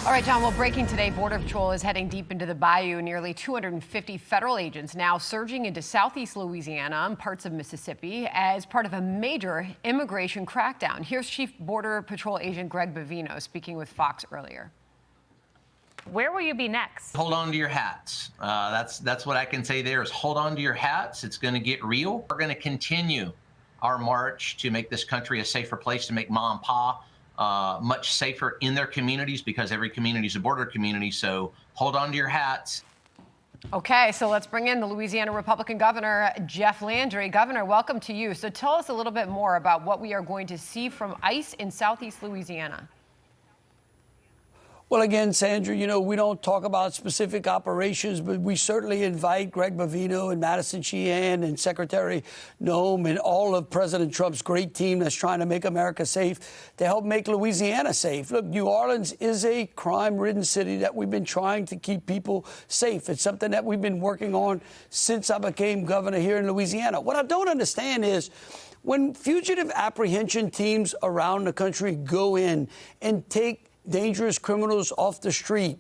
All right, John, well, breaking today, Border Patrol is heading deep into the bayou. Nearly 250 federal agents now surging into southeast Louisiana and parts of Mississippi as part of a major immigration crackdown. Here's Chief Border Patrol Agent Greg Bavino speaking with Fox earlier. Where will you be next? Hold on to your hats. That's what I can say there is hold on to your hats. It's going to get real. We're going to continue our march to make this country a safer place, to make mom and pa much safer in their communities, because every community is a border community. So hold on to your hats. Okay, so let's bring in the Louisiana Republican Governor, Jeff Landry. Governor, welcome to you. So tell us a little bit more about what we are going to see from ICE in southeast Louisiana. Well, again, Sandra, you know, we don't talk about specific operations, but we certainly invite Greg Bavino and Madison Sheehan and Secretary Noem and all of President Trump's great team that's trying to make America safe to help make Louisiana safe. Look, New Orleans is a crime-ridden city that we've been trying to keep people safe. It's something that we've been working on since I became governor here in Louisiana. What I don't understand is when fugitive apprehension teams around the country go in and take dangerous criminals off the street,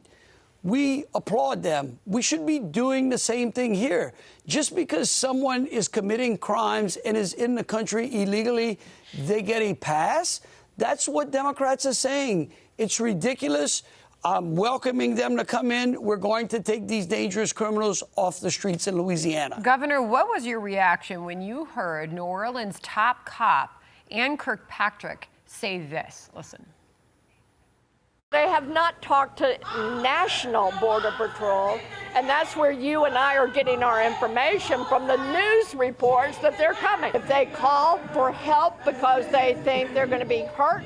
we applaud them. We should be doing the same thing here. Just because someone is committing crimes and is in the country illegally, they get a pass? That's what Democrats are saying. It's ridiculous. I'm welcoming them to come in. We're going to take these dangerous criminals off the streets in Louisiana. Governor, what was your reaction when you heard New Orleans' top cop, Ann Kirkpatrick, say this? Listen. They have not talked to National Border Patrol, and that's where you and I are getting our information from, the news reports that they're coming. If they call for help because they think they're going to be hurt,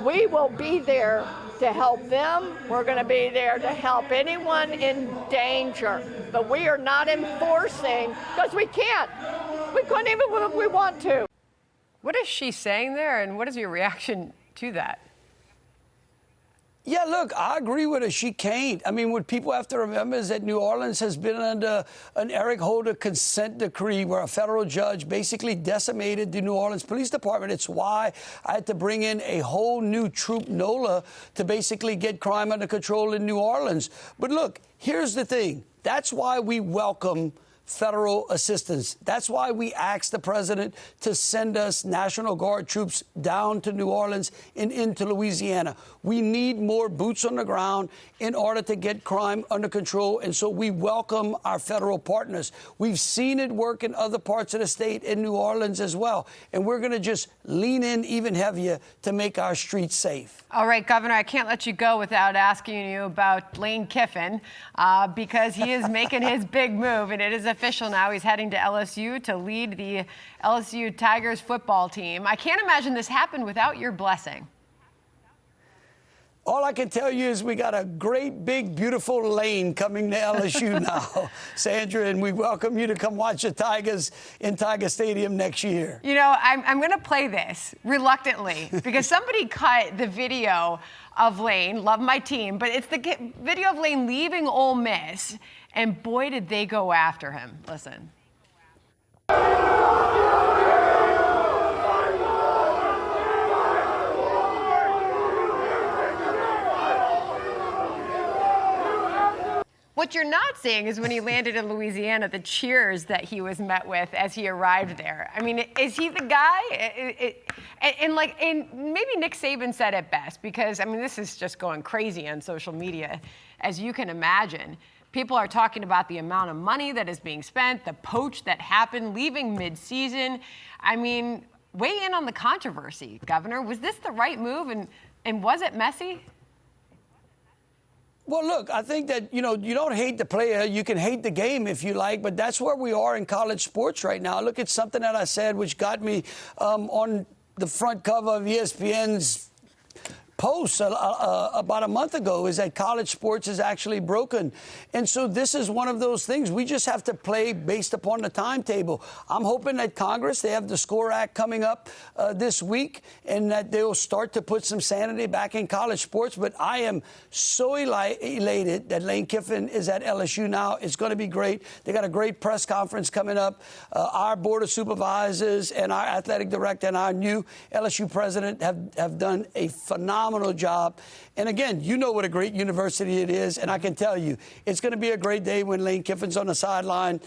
we will be there to help them. We're going to be there to help anyone in danger. But we are not enforcing, because we can't. We couldn't even if we want to. What is she saying there, and what is your reaction to that? Yeah, look, I agree with her. She can't. I mean, what people have to remember is that New Orleans has been under an Eric Holder consent decree where a federal judge basically decimated the New Orleans Police Department. It's why I had to bring in a whole new troop, NOLA, to basically get crime under control in New Orleans. But look, here's the thing. That's why we welcome federal assistance. That's why we asked the president to send us National Guard troops down to New Orleans and into Louisiana. We need more boots on the ground in order to get crime under control, and so we welcome our federal partners. We've seen it work in other parts of the state, in New Orleans as well, and we're going to just lean in even heavier to make our streets safe. All right, Governor, I can't let you go without asking you about Lane Kiffin, because he is making his big move, and it is official now. He's heading to LSU to lead the LSU Tigers football team. I can't imagine this happened without your blessing. All I can tell you is we got a great, big, beautiful Lane coming to LSU now, Sandra, and we welcome you to come watch the Tigers in Tiger Stadium next year. You know, I'm going to play this reluctantly because somebody cut the video of Lane, love my team, but it's the video of Lane leaving Ole Miss, and boy, did they go after him. Listen. What you're not seeing is when he landed in Louisiana, the cheers that he was met with as he arrived there. I mean, is he the guy? And maybe Nick Saban said it best, because, I mean, this is just going crazy on social media, as you can imagine. People are talking about the amount of money that is being spent, the poach that happened, leaving mid-season. I mean, weigh in on the controversy, Governor. Was this the right move, and was it messy? Well, look, I think that, you know, you don't hate the player. You can hate the game if you like, but that's where we are in college sports right now. Look at something that I said, which got me on the front cover of ESPN's post about a month ago, is that college sports is actually broken. And so this is one of those things. We just have to play based upon the timetable. I'm hoping that Congress, they have the SCORE Act coming up this week, and that they'll start to put some sanity back in college sports. But I am so elated that Lane Kiffin is at LSU now. It's going to be great. They got a great press conference coming up. Our board of supervisors and our athletic director and our new LSU president have done a phenomenal phenomenal job. And again, you know what a great university it is. And I can tell you, it's going to be a great day when Lane Kiffin's on the sideline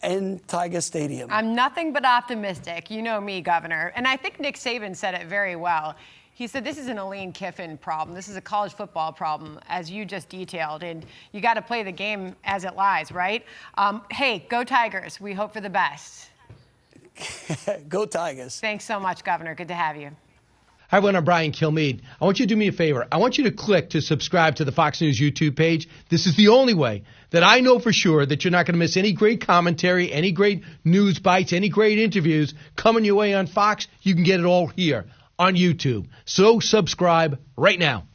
in Tiger Stadium. I'm nothing but optimistic. You know me, Governor. And I think Nick Saban said it very well. He said this isn't a Lane Kiffin problem. This is a college football problem, as you just detailed. And you got to play the game as it lies, right? Hey, go Tigers. We hope for the best. Go Tigers. Thanks so much, Governor. Good to have you. Hi, everyone. I'm Brian Kilmeade. I want you to do me a favor. I want you to click to subscribe to the Fox News YouTube page. This is the only way that I know for sure that you're not going to miss any great commentary, any great news bites, any great interviews coming your way on Fox. You can get it all here on YouTube. So subscribe right now.